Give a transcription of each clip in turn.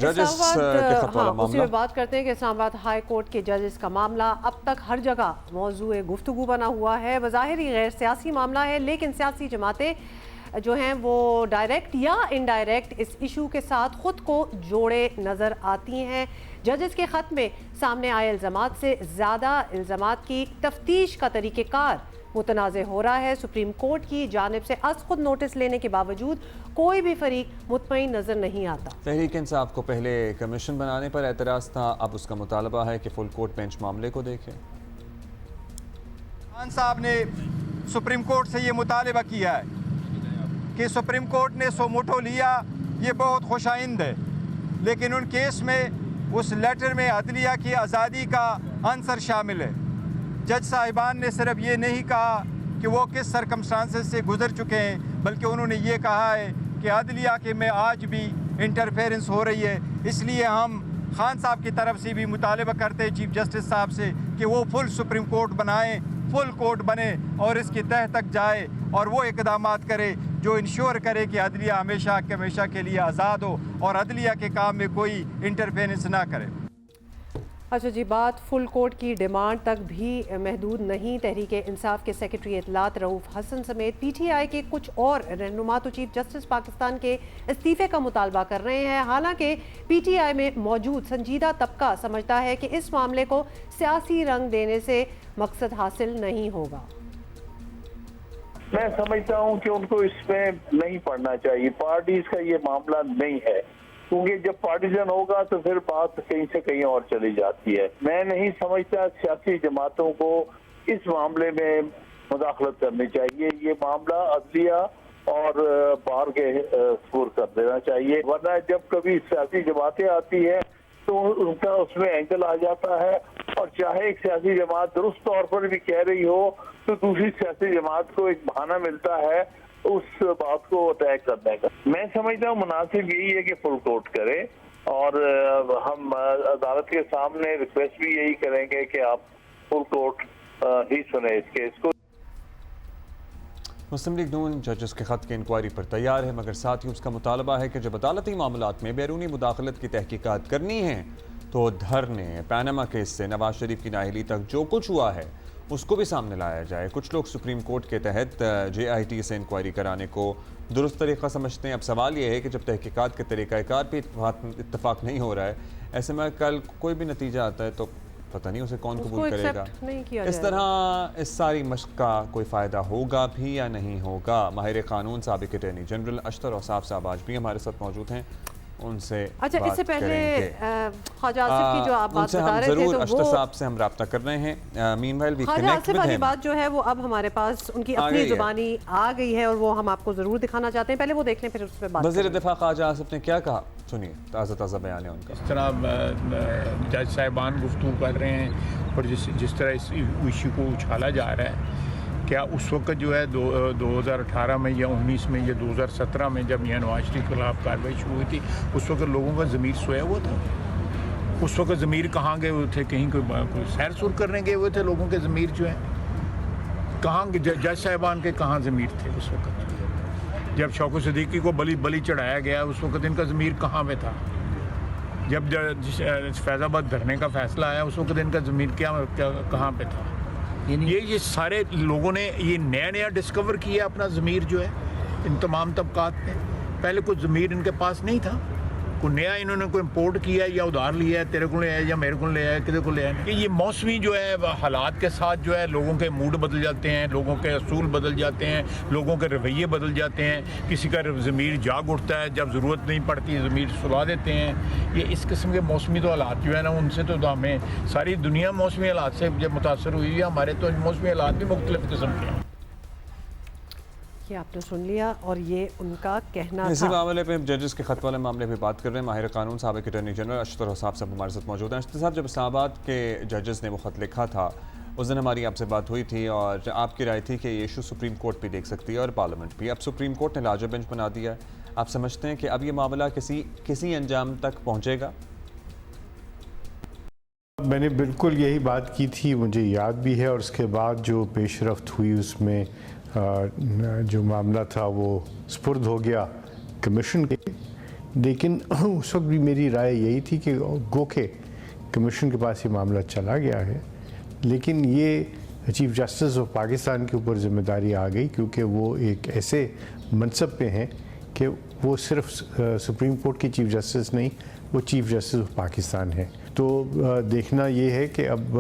ججز کے خط والا اسی میں معاملہ بات کرتے ہیں کہ اسلام آباد ہائی کورٹ کے ججز کا معاملہ اب تک ہر جگہ موضوع گفتگو بنا ہوا ہے. بظاہر ہی غیر سیاسی معاملہ ہے، لیکن سیاسی جماعتیں جو ہیں وہ ڈائریکٹ یا انڈائریکٹ اس ایشو کے ساتھ خود کو جوڑے نظر آتی ہیں. ججز کے خط میں سامنے آئے الزامات سے زیادہ الزامات کی تفتیش کا طریقہ کار متنازع ہو رہا ہے. سپریم کورٹ کی جانب سے از خود نوٹس لینے کے باوجود کوئی بھی فریق مطمئن نظر نہیں آتا. تحریک انصاف کو پہلے کمیشن بنانے پر اعتراض تھا، اب اس کا مطالبہ ہے کہ فل کورٹ بینچ معاملے کو دیکھے. خان صاحب نے سپریم کورٹ سے یہ مطالبہ کیا ہے کہ سپریم کورٹ نے سو موٹو لیا، یہ بہت خوش آئند ہے، لیکن ان کیس میں اس لیٹر میں عدلیہ کی آزادی کا عنصر شامل ہے. جج صاحبان نے صرف یہ نہیں کہا کہ وہ کس سرکمسٹانسز سے گزر چکے ہیں، بلکہ انہوں نے یہ کہا ہے کہ عدلیہ کے میں آج بھی انٹرفیرنس ہو رہی ہے. اس لیے ہم خان صاحب کی طرف سے بھی مطالبہ کرتے ہیں چیف جسٹس صاحب سے کہ وہ فل سپریم کورٹ بنائیں، فل کورٹ بنے اور اس کی تہ تک جائے اور وہ اقدامات کرے جو انشور کرے کہ عدلیہ ہمیشہ کے لیے آزاد ہو اور عدلیہ کے کام میں کوئی انٹرفیرنس نہ کرے. اچھا جی، بات فل کورٹ کی ڈیمانڈ تک بھی محدود نہیں. تحریک انصاف کے سیکرٹری اطلاعات رؤوف حسن سمیت پی ٹی آئی کے کچھ اور رہنما تو چیف جسٹس پاکستان کے استعفے کا مطالبہ کر رہے ہیں. حالانکہ پی ٹی آئی میں موجود سنجیدہ طبقہ سمجھتا ہے کہ اس معاملے کو سیاسی رنگ دینے سے مقصد حاصل نہیں ہوگا. میں سمجھتا ہوں کہ ان کو اس میں نہیں پڑھنا چاہیے. پارٹیز کا یہ معاملہ نہیں ہے، کیونکہ جب پارٹیزن ہوگا تو پھر بات کہیں سے کہیں اور چلی جاتی ہے. میں نہیں سمجھتا سیاسی جماعتوں کو اس معاملے میں مداخلت کرنی چاہیے. یہ معاملہ عدلیہ اور بار کے سپور کر دینا چاہیے، ورنہ جب کبھی سیاسی جماعتیں آتی ہیں تو ان کا اس میں اینگل آ جاتا ہے، اور چاہے ایک سیاسی جماعت درست طور پر بھی کہہ رہی ہو تو دوسری سیاسی جماعت کو ایک بہانہ ملتا ہے اس بات کو اٹیک کرنے کا. میں سمجھتا ہوں مناسب یہی ہے کہ فل کورٹ کرے، اور ہم عدالت کے سامنے ریکویسٹ بھی یہی کریں گے کہ آپ فل کورٹ ہی سنیں اس کیس کو. مسلم لیگ نون ججز کے خط کی انکوائری پر تیار ہے، مگر ساتھ ہی اس کا مطالبہ ہے کہ جب عدالتی معاملات میں بیرونی مداخلت کی تحقیقات کرنی ہیں تو دھرنے، پیناما کیس سے نواز شریف کی نااہلی تک جو کچھ ہوا ہے اس کو بھی سامنے لایا جائے. کچھ لوگ سپریم کورٹ کے تحت جے آئی ٹی سے انکوائری کرانے کو درست طریقہ سمجھتے ہیں. اب سوال یہ ہے کہ جب تحقیقات کے طریقہ کار پہ اتفاق نہیں ہو رہا ہے، ایسے میں کل کوئی بھی نتیجہ آتا ہے تو پتہ نہیں اسے کون قبول کرے گا. اس طرح اس ساری مشق کا کوئی فائدہ ہوگا بھی یا نہیں ہوگا. ماہر قانون سابق اٹارنی جنرل اشتر اوصاف صاحب آج بھی ہمارے ساتھ موجود ہیں، ان سے اچھا اس سے پہلے خواجہ آصف کی جو آپ بات بتا رہے تھے تو اشتر صاحب سے ہم رابطہ کر رہے ہیں. Meanwhile we Khawaja connect Asif with والی ہم. بات جو ہے وہ اب ہمارے پاس ان کی اپنی زبانی آ گئی ہے اور وہ ہم آپ کو ضرور دکھانا چاہتے ہیں. پہلے وہ دیکھ لیں پھر اس پہ بات. وزیر دفاع خواجہ آصف نے کیا کہا، سنیے تازہ بیان ہے ان کا. اس طرح جج صاحبان گفتگو کر رہے ہیں اور جس طرح اس ایشو کو اچھالا جا رہا ہے، کیا اس وقت جو ہے 2018 میں یا 19 میں یا 2017 میں جب یہ نواز شریف کے خلاف کارروائی شروع ہوئی تھی، اس وقت لوگوں کا ضمیر سویا ہوا تھا؟ اس وقت ضمیر کہاں گئے ہوئے تھے؟ کہیں کوئی سیر سور کرنے گئے ہوئے تھے لوگوں کے ضمیر جو ہیں؟ کہاں جج صاحبان کے کہاں ضمیر تھے اس وقت؟ جب شوکت صدیقی کو بلی چڑھایا گیا اس وقت ان کا ضمیر کہاں پہ تھا؟ جب فیض آباد دھرنے کا فیصلہ آیا اس وقت ان کا ضمیر کہاں پہ تھا؟ یہ سارے لوگوں نے یہ نیا ڈسکور کیا اپنا ضمیر جو ہے ان تمام طبقات میں. پہلے کوئی ضمیر ان کے پاس نہیں تھا. کوئی نیا انہوں نے کوئی امپورٹ کیا یا ادھار لیا ہے، تیرے کو لے آیا یا میرے کو لے آیا، کسی کو لے آیا. یہ موسمی جو ہے حالات کے ساتھ جو ہے لوگوں کے موڈ بدل جاتے ہیں، لوگوں کے اصول بدل جاتے ہیں، لوگوں کے رویے بدل جاتے ہیں. کسی کا ضمیر جاگ اٹھتا ہے، جب ضرورت نہیں پڑتی ضمیر سلا دیتے ہیں. یہ اس قسم کے موسمی تو حالات جو ہے نا، ان سے تو ہمیں ساری دنیا موسمی حالات سے جب متاثر ہوئی ہے، ہمارے تو موسمی حالات بھی مختلف قسم کے ہیں. یہ آپ نے سن لیا اور یہ ان کا کہنا تھا. اسی معاملے پہ ججز کے خط والے معاملے پہ بات کر رہے ہیں. ماہر قانون سابق اٹارنی جنرل اشتر اوصاف صاحب ہمارے ساتھ موجود ہیں. اشتر صاحب، جب اسلام آباد کے ججز نے وہ خط لکھا تھا اس دن ہماری آپ سے بات ہوئی تھی اور آپ کی رائے تھی کہ یہ ایشو سپریم کورٹ بھی دیکھ سکتی ہے اور پارلیمنٹ بھی. اب سپریم کورٹ نے لارجر بینچ بنا دیا ہے. آپ سمجھتے ہیں کہ اب یہ معاملہ کسی انجام تک پہنچے گا؟ میں نے بالکل یہی بات کی تھی، مجھے یاد بھی ہے، اور اس کے بعد جو پیش رفت ہوئی اس میں جو معاملہ تھا وہ سپرد ہو گیا کمیشن کے لیکن اس وقت بھی میری رائے یہی تھی کہ گو کہ کمیشن کے پاس یہ معاملہ چلا گیا ہے، لیکن یہ چیف جسٹس آف پاکستان کے اوپر ذمہ داری آ گئی، کیونکہ وہ ایک ایسے منصب پہ ہیں کہ وہ صرف سپریم کورٹ کے چیف جسٹس نہیں، وہ چیف جسٹس آف پاکستان ہیں۔ تو دیکھنا یہ ہے کہ اب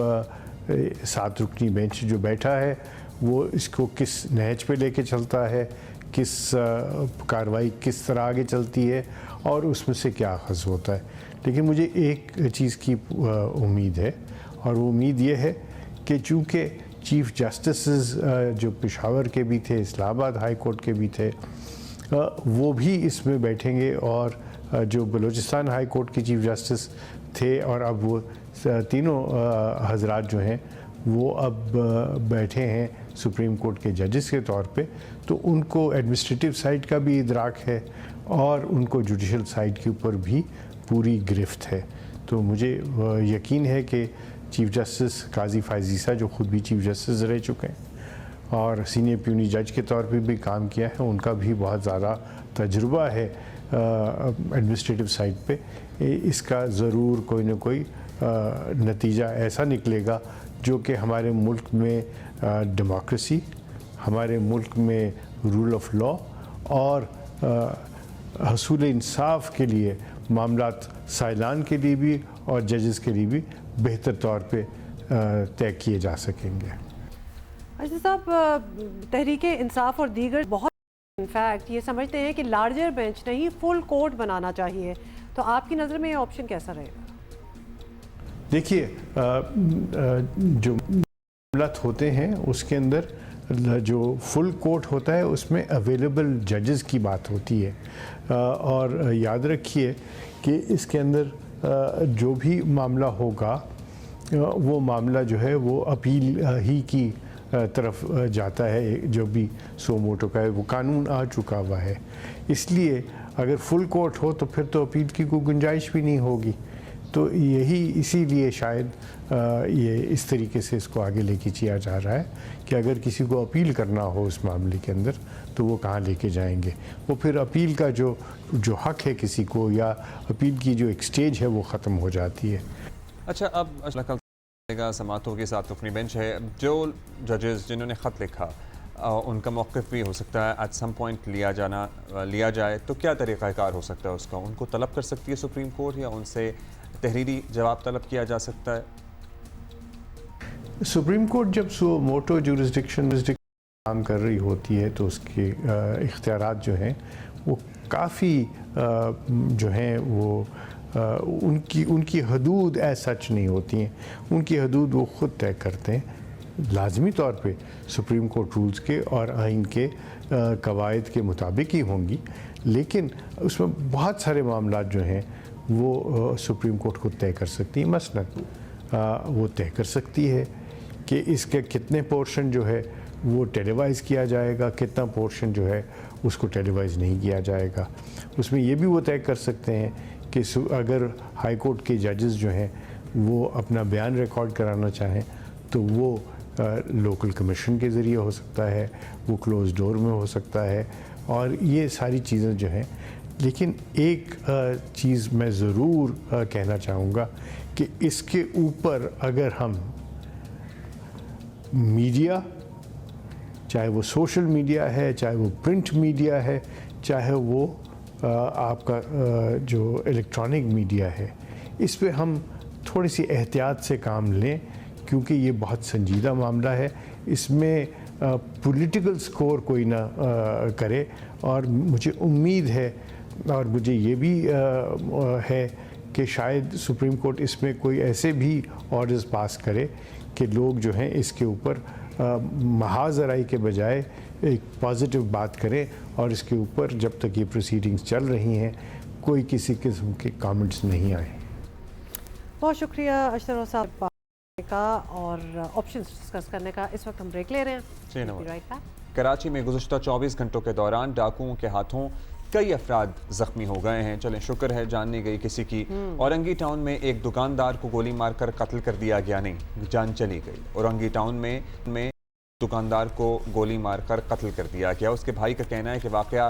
7 رکنی بینچ جو بیٹھا ہے وہ اس کو کس نہج پہ لے کے چلتا ہے، کس کارروائی کس طرح آگے چلتی ہے اور اس میں سے کیا اخذ ہوتا ہے۔ لیکن مجھے ایک چیز کی امید ہے، اور وہ امید یہ ہے کہ چونکہ چیف جسٹسز جو پشاور کے بھی تھے، اسلام آباد ہائی کورٹ کے بھی تھے، وہ بھی اس میں بیٹھیں گے، اور جو بلوچستان ہائی کورٹ کے چیف جسٹس تھے اور اب وہ تینوں حضرات جو ہیں وہ اب بیٹھے ہیں سپریم کورٹ کے ججز کے طور پہ، تو ان کو ایڈمنسٹریٹو سائڈ کا بھی ادراک ہے اور ان کو جوڈیشل سائڈ کے اوپر بھی پوری گرفت ہے۔ تو مجھے یقین ہے کہ چیف جسٹس قاضی فائز عیسیٰ جو خود بھی چیف جسٹس رہ چکے ہیں اور سینئر پیونی جج کے طور پہ بھی کام کیا ہے، ان کا بھی بہت زیادہ تجربہ ہے ایڈمنسٹریٹو سائڈ پہ، اس کا ضرور کوئی نہ کوئی نتیجہ ایسا نکلے گا جو کہ ہمارے ملک میں ڈیموکریسی، ہمارے ملک میں رول آف لا اور حصول انصاف کے لیے معاملات سائلان کے لیے بھی اور ججز کے لیے بھی بہتر طور پہ طے کیے جا سکیں گے۔ اچھا صاحب، تحریک انصاف اور دیگر بہت انفیکٹ یہ سمجھتے ہیں کہ لارجر بینچ نہیں فل کورٹ بنانا چاہیے، تو آپ کی نظر میں یہ آپشن کیسا رہے گا؟ دیکھیے، جو معاملات ہوتے ہیں اس کے اندر جو فل کورٹ ہوتا ہے اس میں اویلیبل ججز کی بات ہوتی ہے، اور یاد رکھیے کہ اس کے اندر جو بھی معاملہ ہوگا وہ معاملہ جو ہے وہ اپیل ہی کی طرف جاتا ہے، جو بھی سو موٹو کا ہے وہ قانون آ چکا ہوا ہے، اس لیے اگر فل کورٹ ہو تو پھر تو اپیل کی کوئی گنجائش بھی نہیں ہوگی۔ تو اسی لیے شاید یہ اس طریقے سے اس کو آگے لے کے کیا جا رہا ہے کہ اگر کسی کو اپیل کرنا ہو اس معاملے کے اندر تو وہ کہاں لے کے جائیں گے، وہ پھر اپیل کا جو حق ہے کسی کو یا اپیل کی جو ایک سٹیج ہے وہ ختم ہو جاتی ہے۔ اچھا، اب سماعتوں کے ساتھ رکنی بینچ ہے، جو ججز جنہوں نے خط لکھا ان کا موقف بھی ہو سکتا ہے ایٹ سم پوائنٹ لیا جائے، تو کیا طریقہ کار ہو سکتا ہے اس کا؟ ان کو طلب کر سکتی ہے سپریم کورٹ یا ان سے تحریری جواب طلب کیا جا سکتا ہے؟ سپریم کورٹ جب سو موٹو جورسڈکشن کام کر رہی ہوتی ہے تو اس کے اختیارات جو ہیں وہ کافی جو ہیں وہ ان کی حدود ایز سچ نہیں ہوتی ہیں، ان کی حدود وہ خود طے کرتے ہیں، لازمی طور پہ سپریم کورٹ رولز کے اور آئین کے قواعد کے مطابق ہی ہوں گی، لیکن اس میں بہت سارے معاملات جو ہیں وہ سپریم کورٹ خود طے کر سکتی ہے۔ مثلا وہ طے کر سکتی ہے کہ اس کے کتنے پورشن جو ہے وہ ٹیلی وائز کیا جائے گا، کتنا پورشن جو ہے اس کو ٹیلی وائز نہیں کیا جائے گا۔ اس میں یہ بھی وہ طے کر سکتے ہیں کہ اگر ہائی کورٹ کے ججز جو ہیں وہ اپنا بیان ریکارڈ کرانا چاہیں تو وہ لوکل کمیشن کے ذریعے ہو سکتا ہے، وہ کلوز ڈور میں ہو سکتا ہے، اور یہ ساری چیزیں جو ہیں۔ لیکن ایک چیز میں ضرور کہنا چاہوں گا کہ اس کے اوپر اگر ہم میڈیا، چاہے وہ سوشل میڈیا ہے، چاہے وہ پرنٹ میڈیا ہے، چاہے وہ آپ کا جو الیکٹرانک میڈیا ہے، اس پہ ہم تھوڑی سی احتیاط سے کام لیں، کیونکہ یہ بہت سنجیدہ معاملہ ہے، اس میں پولیٹیکل سکور کوئی نہ کرے، اور مجھے امید ہے اور مجھے یہ بھی ہے کہ شاید سپریم کورٹ اس میں کوئی ایسے بھی آرڈرز پاس کرے کہ لوگ جو ہیں اس کے اوپر محاذ رائی کے بجائے ایک پازیٹیو بات کریں، اور اس کے اوپر جب تک یہ پروسیڈنگز چل رہی ہیں کوئی کسی قسم کے کامنٹس نہیں آئیں۔ بہت شکریہ اشتر صاحب کا اور آپشنز ڈسکس کرنے کا۔ اس وقت ہم بریک لے رہے ہیں۔ کراچی میں گزشتہ 24 گھنٹوں کے دوران ڈاکوؤں کے ہاتھوں کئی افراد زخمی ہو گئے ہیں، چلیں شکر ہے جان نہیں گئی کسی کی۔ اورنگی ٹاؤن میں ایک دکاندار کو گولی مار کر قتل کر دیا گیا، نہیں جان چلی گئی۔ اورنگی ٹاؤن میں دکاندار کو گولی مار کر قتل کر دیا گیا۔ اس کے بھائی کا کہنا ہے کہ واقعہ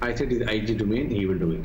I said is IG domain, he will do it।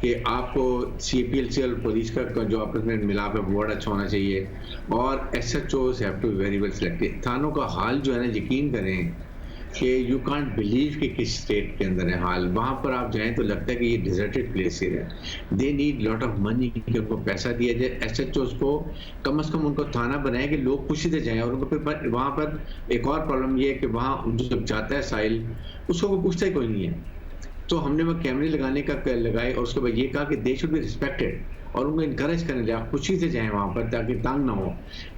کہ آپ کو CPLC اور پولیس کا جو آپس میں ملاپ ہے بہت اچھا ہونا چاہیے، اور SHOs have to be very well selected. تھانوں کا حال جو ہے نا، یقین کریں کہ یو کانٹ بلیو کہ کس اسٹیٹ کے اندر ہے حال. وہاں پر آپ جائیں تو لگتا ہے کہ یہ ڈیزرٹیڈ پلیس ہے. They need lot of money کہ ان کو پیسہ دیا جائے. SHOs کو کم از کم ان کو تھانہ بنائیں کہ لوگ خوشی سے جائیں. اور ان کو پھر وہاں پر ایک اور پرابلم یہ ہے کہ وہاں جو جاتا ہے سائل، اس کو کوئی پوچھتا ہی کوئی نہیں ہے. تو ہم نے وہ کیمرے لگانے کا لگائے، اور اس کے بعد یہ کہا کہ دے شوڈ بی ریسپیکٹڈ، اور ان کو انکریج کرنے لگا خوشی سے جائیں وہاں پر تاکہ تنگ نہ ہو.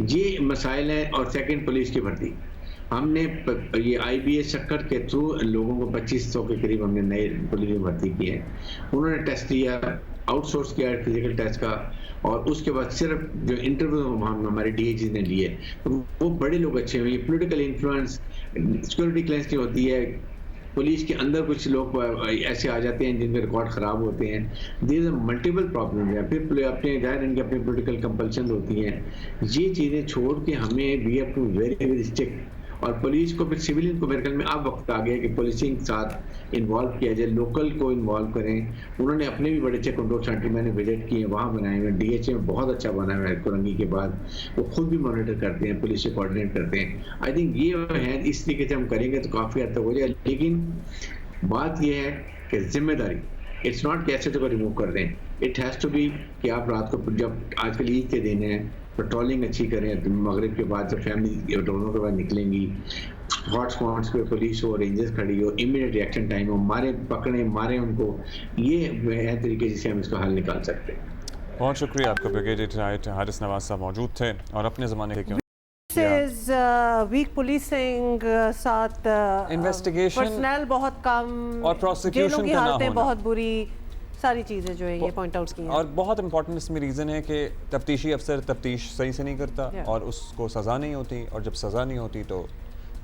یہ مسائل ہیں. اور سیکنڈ، پولیس کی بھرتی. ہم نے یہ IBA شکر کے تھرو لوگوں کو 2500 کے قریب ہم نے نئے پولیس میں بھرتی کی ہے. انہوں نے ٹیسٹ لیا، آؤٹ سورس کیا فزیکل ٹیسٹ کا، اور اس کے بعد صرف جو انٹرویو ہمارے DIGs نے لیے وہ بڑے لوگ اچھے ہوئے. پولیٹیکل انفلوئنس، سیکورٹی کلیئرنس نہیں ہوتی ہے. پولیس کے اندر کچھ لوگ ایسے آ جاتے ہیں جن کے ریکارڈ خراب ہوتے ہیں. دیز آر ملٹیپل پرابلم ہیں. پھر اپنے ظاہر ان کے اپنی پولیٹیکل کمپلشن ہوتی ہیں. یہ چیزیں چھوڑ کے ہمیں we have to very very strict. اور پولیس کو پھر سویلین کو میرے خیال میں اب وقت آ گیا کہ پولیسنگ کے ساتھ انوالو کیا جائے، لوکل کو انوالو کریں. انہوں نے اپنے بھی بڑے اچھے کنٹرول سینٹر میں نے وزٹ کیے ہیں، وہاں بنائے ہوئے. DHA میں بہت اچھا بنا ہوا ہے کورنگی کے بعد. وہ خود بھی مانیٹر کرتے ہیں، پولیس سے کوآرڈینیٹ کرتے ہیں. آئی تھنک یہ ہے، اس طریقے سے ہم کریں گے تو کافی حد تک ہو جائے. لیکن بات یہ ہے کہ ذمہ داری، اٹس ناٹ کہ ایسے کو ریموو کر دیں. اٹ ہیز ٹو بی کہ آپ رات کو جب آج کل عید کے دن ہیں پیٹرولنگ اچھی کریں. مغرب کے بعد جب فیملی ڈونوں کے بعد نکلیں گی، ہاٹ اسپاٹس پہ پولیس ہو، رینجرز کھڑی ہو، امیڈیٹ ریئیکشن ٹائم ہو، مارے پکڑیں ماریں ان کو. یہ ہے طریقے جس سے ہم اس کا حل نکال سکتے ہیں. بہت شکریہ آپ کا. بریگیڈیئر حارث نواز صاحب موجود تھے اور اپنے زمانے کے ویک پولیسنگ، ساتھ انویسٹیگیشن پرسنل بہت کم، اور پروسیکیوشن جیلوں کی کا نہ حالتیں ہونا، بہت بری، ساری چیزیں جو ہیں یہ پوائنٹ آؤٹ کی ہیں. اور بہت امپورٹنٹ اس میں ریزن ہے کہ تفتیشی افسر تفتیش صحیح سے نہیں کرتا اور اس کو سزا نہیں ہوتی. اور جب سزا نہیں ہوتی تو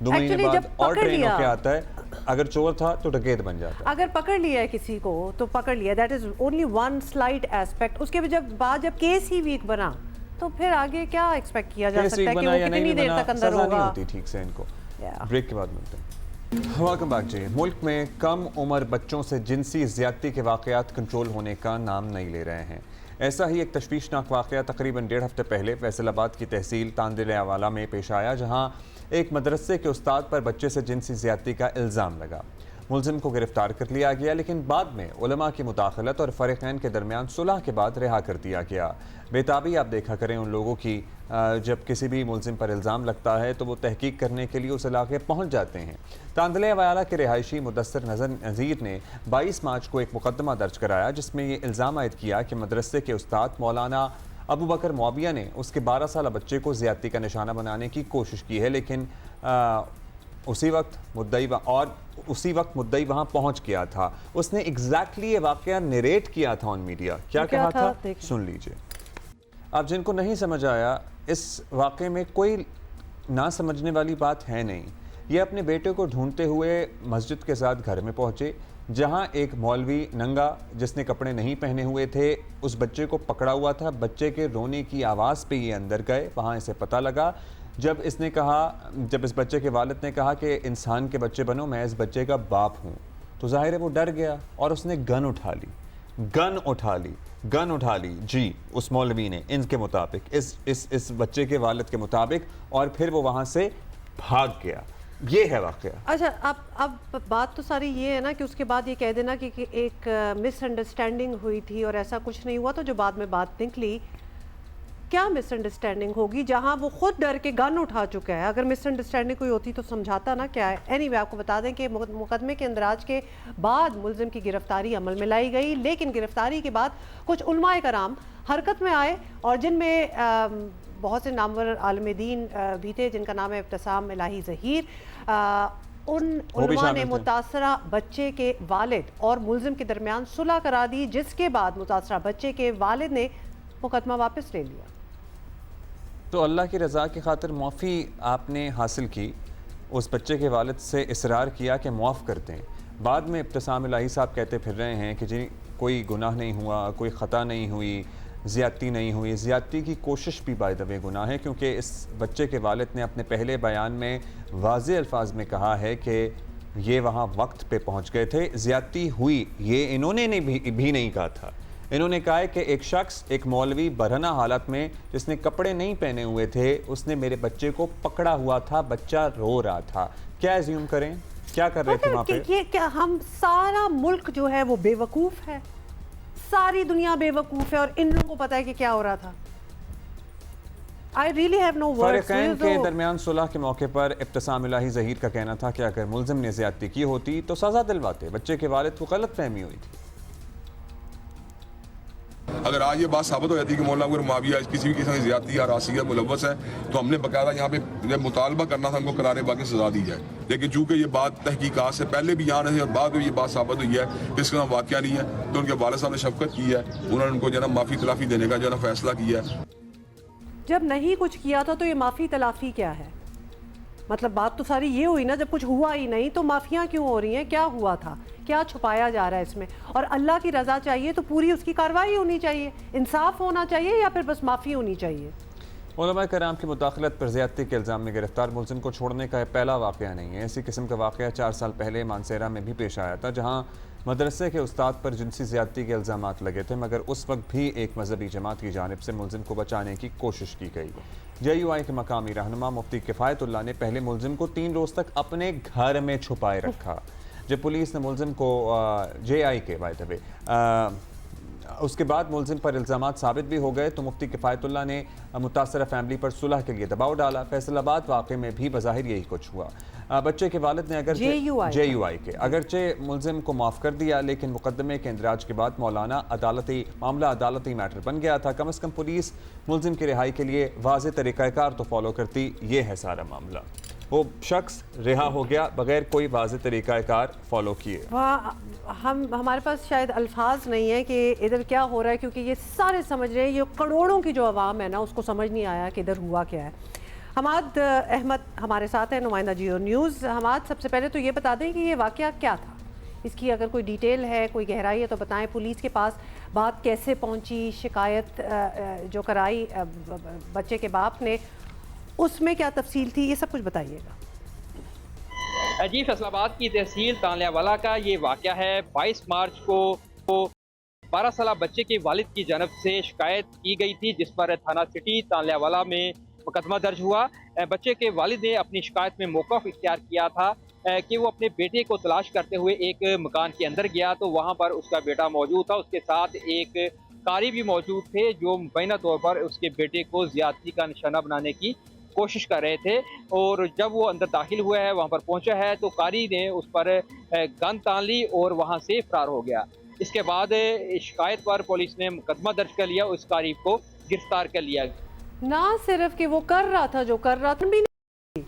2 مہینے بعد اور ٹرین ہو کے آتا ہے. اگر چور تھا تو ڈکیت بن جاتا ہے. اگر پکڑ لیا ہے کسی کو تو پکڑ لیا، that is only one slight aspect. اس کے بعد جب کیس ہی ویک بنا تو پھر آگے کیا ایکسپیکٹ کیا جا سکتا ہے کہ وہ کتنی دیر تک اندر ہوگا. سزا نہیں ہوتی ٹھیک سے ان کو. بریک کے بعد ملتے ہیں. ویلکم بیک جی. ملک میں کم عمر بچوں سے جنسی زیادتی کے واقعات کنٹرول ہونے کا نام نہیں لے رہے ہیں. ایسا ہی ایک تشویشناک واقعہ تقریباً 1.5 ہفتے پہلے فیصل آباد کی تحصیل تاندل اعوالہ میں پیش آیا، جہاں ایک مدرسے کے استاد پر بچے سے جنسی زیادتی کا الزام لگا. ملزم کو گرفتار کر لیا گیا، لیکن بعد میں علماء کی مداخلت اور فریقین کے درمیان صلح کے بعد رہا کر دیا گیا. بےتابی آپ دیکھا کریں ان لوگوں کی، جب کسی بھی ملزم پر الزام لگتا ہے تو وہ تحقیق کرنے کے لیے اس علاقے پہنچ جاتے ہیں. تاندل اعوالہ کے رہائشی مدثر نذیر نے 22 مارچ کو ایک مقدمہ درج کرایا، جس میں یہ الزام عائد کیا کہ مدرسے کے استاد مولانا ابو بکر معاویہ نے اس کے 12 سالہ بچے کو زیادتی کا نشانہ بنانے کی کوشش کی ہے. لیکن اسی وقت مدعی وہاں پہنچ گیا تھا. اس نے ایگزیکٹلی یہ واقعہ نریٹ کیا تھا آن میڈیا. کیا کہا تھا سن لیجئے. اب جن کو نہیں سمجھ آیا، اس واقعے میں کوئی نہ سمجھنے والی بات ہے نہیں. یہ اپنے بیٹے کو ڈھونڈتے ہوئے مسجد کے ساتھ گھر میں پہنچے، جہاں ایک مولوی ننگا جس نے کپڑے نہیں پہنے ہوئے تھے اس بچے کو پکڑا ہوا تھا. بچے کے رونے کی آواز پہ یہ اندر گئے. وہاں اسے پتہ لگا، جب اس بچے کے والد نے کہا کہ انسان کے بچے بنو، میں اس بچے کا باپ ہوں، تو ظاہر ہے وہ ڈر گیا اور اس نے گن اٹھا لی جی اس مولوی نے، ان کے مطابق، اس بچے کے والد کے مطابق، اور پھر وہ وہاں سے بھاگ گیا. یہ ہے واقعہ. اچھا اب بات تو ساری یہ ہے نا کہ اس کے بعد یہ کہہ دینا کہ ایک مس انڈرسٹینڈنگ ہوئی تھی اور ایسا کچھ نہیں ہوا. تو جو بعد میں بات نکلی، کیا مس انڈرسٹینڈنگ ہوگی جہاں وہ خود ڈر کے گن اٹھا چکا ہے؟ اگر مس انڈرسٹینڈنگ کوئی ہوتی تو سمجھاتا نا کیا ہے. اینی وے آپ کو بتا دیں کہ مقدمے کے اندراج کے بعد ملزم کی گرفتاری عمل میں لائی گئی، لیکن گرفتاری کے بعد کچھ علماء کرام حرکت میں آئے، اور جن میں بہت سے نامور عالم دین بھی تھے جن کا نام ہے ابتسام الہی ظہیر. ان علماء نے متاثرہ بچے کے والد اور ملزم کے درمیان صلح کرا دی، جس کے بعد متاثرہ بچے کے والد نے مقدمہ واپس لے لیا. تو اللہ کی رضا کی خاطر معافی آپ نے حاصل کی، اس بچے کے والد سے اصرار کیا کہ معاف کرتے ہیں. بعد میں ابتسام الہی صاحب کہتے پھر رہے ہیں کہ جی کوئی گناہ نہیں ہوا، کوئی خطا نہیں ہوئی، زیادتی نہیں ہوئی. زیادتی کی کوشش بھی بائی دا وے گناہ ہے، کیونکہ اس بچے کے والد نے اپنے پہلے بیان میں واضح الفاظ میں کہا ہے کہ یہ وہاں وقت پہ پہنچ گئے تھے. زیادتی ہوئی یہ انہوں نے بھی نہیں کہا تھا. انہوں نے کہا ہے کہ ایک شخص، ایک مولوی برہنہ حالت میں جس نے کپڑے نہیں پہنے ہوئے تھے، اس نے میرے بچے کو پکڑا ہوا تھا، بچہ رو رہا تھا. کیا ایزیوم کریں؟ کیا کر رہے تھے وہاں پہ؟ یہ کیا ہم سارا ملک جو ہے وہ بے وقوف ہے، ساری دنیا بے وقوف ہے اور ان لوگوں کو پتہ ہے کہ کیا ہو رہا تھا. I really have no words. فریقین کے درمیان صلح کے موقع پر ابتسام الہی ظہیر کا کہنا تھا کہ اگر ملزم نے زیادتی کی ہوتی تو سزا دلواتے. بچے کے والد کو غلط فہمی ہوئی تھی. اگر آج یہ بات ثابت ہو جاتی ہے کہ مولانا اگر معاویہ کسی بھی قسم کی زیادتی یا راسیہ ملوث ہے تو ہم نے باقاعدہ یہاں پہ جب مطالبہ کرنا تھا ان کو قرار باقی سزا دی جائے. لیکن چونکہ یہ بات تحقیقات سے پہلے بھی یہاں رہے اور بعد میں یہ بات ثابت ہوئی ہے کہ اس کا واقعہ نہیں ہے، تو ان کے والد صاحب نے شفقت کی ہے، انہوں نے ان کو جو ہے نا معافی تلافی دینے کا جو ہے نا فیصلہ کیا ہے. جب نہیں کچھ کیا تھا تو یہ معافی تلافی کیا ہے؟ مطلب بات تو ساری یہ ہوئی نا، جب کچھ ہوا ہی نہیں تو معافیاں کیوں ہو رہی ہیں؟ کیا ہوا تھا؟ کیا چھپایا جا رہا ہے اس میں؟ اور اللہ کی رضا چاہیے تو پوری اس کی کارروائی ہونی چاہیے، انصاف ہونا چاہیے، یا پھر بس معافی ہونی چاہیے؟ علماء کرام کی مداخلت پر زیادتی کے الزام میں گرفتار ملزم کو چھوڑنے کا یہ پہلا واقعہ نہیں ہے. اسی قسم کا واقعہ 4 سال پہلے مانسیرا میں بھی پیش آیا تھا، جہاں مدرسے کے استاد پر جنسی زیادتی کے الزامات لگے تھے، مگر اس وقت بھی ایک مذہبی جماعت کی جانب سے ملزم کو بچانے کی کوشش کی گئی. JUI کے مقامی رہنما مفتی کفایت اللہ نے پہلے ملزم کو 3 روز تک اپنے گھر میں چھپائے رکھا. جب پولیس نے ملزم کو JI کے اس کے بعد ملزم پر الزامات ثابت بھی ہو گئے تو مفتی کفایت اللہ نے متاثرہ فیملی پر صلح کے لیے دباؤ ڈالا. فیصل آباد واقعے میں بھی بظاہر یہی کچھ ہوا. بچے کے والد نے JUI کے اگرچہ ملزم کو معاف کر دیا، لیکن مقدمے کے اندراج کے بعد معاملہ عدالتی میٹر بن گیا تھا. کم از کم پولیس ملزم کی رہائی کے لیے واضح طریقہ کار تو فالو کرتی. یہ ہے سارا معاملہ. وہ شخص رہا ہو گیا بغیر کوئی واضح طریقہ کار فالو کیے. ہمارے پاس شاید الفاظ نہیں ہے کہ ادھر کیا ہو رہا ہے، کیونکہ یہ سارے سمجھ رہے ہیں، یہ کروڑوں کی جو عوام ہے نا اس کو سمجھ نہیں آیا کہ ادھر ہوا کیا ہے. حماد احمد ہمارے ساتھ ہیں، نمائندہ جیو نیوز. حماد، سب سے پہلے تو یہ بتا دیں کہ یہ واقعہ کیا تھا، اس کی اگر کوئی ڈیٹیل ہے، کوئی گہرائی ہے تو بتائیں. پولیس کے پاس بات کیسے پہنچی، شکایت جو کرائی بچے کے باپ نے، اس میں کیا تفصیل تھی، یہ سب کچھ بتائیے گا. جی، فیصل آباد کی تحصیل تانلیہ والا کا یہ واقعہ ہے. 22 مارچ کو 12 سالہ بچے کے والد کی جانب سے شکایت کی گئی تھی، جس پر تھانہ سٹی تانلیہ والا میں مقدمہ درج ہوا. بچے کے والد نے اپنی شکایت میں موقف اختیار کیا تھا کہ وہ اپنے بیٹے کو تلاش کرتے ہوئے ایک مکان کے اندر گیا تو وہاں پر اس کا بیٹا موجود تھا. اس کے ساتھ ایک قاری بھی موجود تھے جو مبینہ طور پر اس کے بیٹے کو زیادتی کا نشانہ بنانے کی کوشش کر رہے تھے. اور جب وہ اندر داخل ہوا ہے، وہاں پر پہنچا ہے تو قاری نے اس پر گن تان لی اور وہاں سے فرار ہو گیا. اس کے بعد شکایت پر پولیس نے مقدمہ درج کر لیا، اس قاری کو گرفتار کر لیا. نہ صرف کہ وہ کر رہا تھا جو کر رہا تھا بھی نہیں،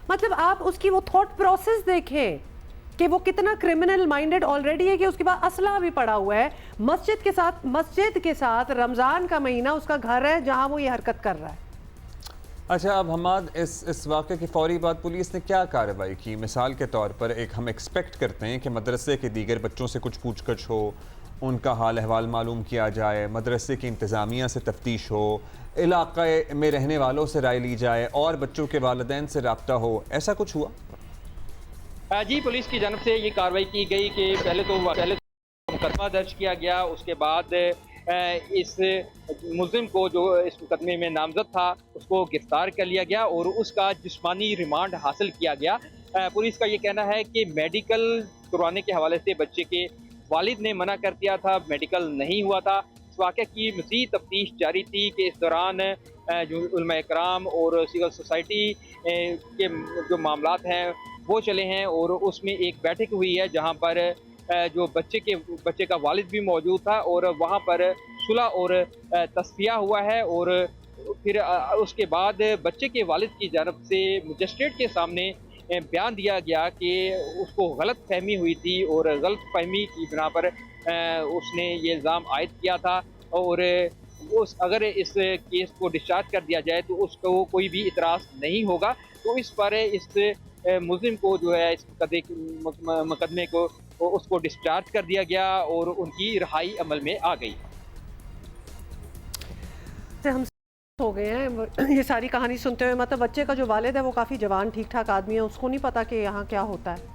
مطلب آپ اس کی وہ تھاٹ پروسیس دیکھیں کہ وہ کتنا کرمنل مائنڈڈ آلریڈی ہے، کہ اس کے بعد اسلحہ بھی پڑا ہوا ہے. مسجد کے ساتھ رمضان کا مہینہ اس کا گھر ہے جہاں وہ یہ حرکت کر رہا ہے. اچھا، اب حماد، اس واقعے کی فوری بعد پولیس نے کیا کارروائی کی؟ مثال کے طور پر ہم ایکسپیکٹ کرتے ہیں کہ مدرسے کے دیگر بچوں سے کچھ پوچھ گچھ ہو، ان کا حال احوال معلوم کیا جائے، مدرسے کی انتظامیہ سے تفتیش ہو، علاقے میں رہنے والوں سے رائے لی جائے اور بچوں کے والدین سے رابطہ ہو. ایسا کچھ ہوا؟ جی، پولیس کی جانب سے یہ کارروائی کی گئی کہ پہلے تو مقدمہ درج کیا گیا، اس کے بعد اس ملزم کو جو اس مقدمے میں نامزد تھا اس کو گرفتار کر لیا گیا اور اس کا جسمانی ریمانڈ حاصل کیا گیا. پولیس کا یہ کہنا ہے کہ میڈیکل کروانے کے حوالے سے بچے کے والد نے منع کر دیا تھا، میڈیکل نہیں ہوا تھا. اس واقعے کی مزید تفتیش جاری تھی کہ اس دوران جو علماء کرام اور سول سوسائٹی کے جو معاملات ہیں وہ چلے ہیں اور اس میں ایک بیٹھک ہوئی ہے جہاں پر جو بچے کا والد بھی موجود تھا اور وہاں پر صلح اور تصفیہ ہوا ہے. اور پھر اس کے بعد بچے کے والد کی جانب سے مجسٹریٹ کے سامنے بیان دیا گیا کہ اس کو غلط فہمی ہوئی تھی اور غلط فہمی کی بنا پر اس نے یہ الزام عائد کیا تھا اور اگر اس کیس کو ڈسچارج کر دیا جائے تو اس کو کوئی بھی اعتراض نہیں ہوگا. تو اس پر اس ملزم کو جو ہے اس مقدمے کو اس کو ڈسچارج کر دیا گیا اور ان کی رہائی عمل میں آ گئی. ہم ہو گئے ہیں یہ ساری کہانی سنتے ہوئے. مطلب بچے کا جو والد ہے وہ کافی جوان ٹھیک ٹھاک آدمی ہے، اس کو نہیں پتا کہ یہاں کیا ہوتا ہے.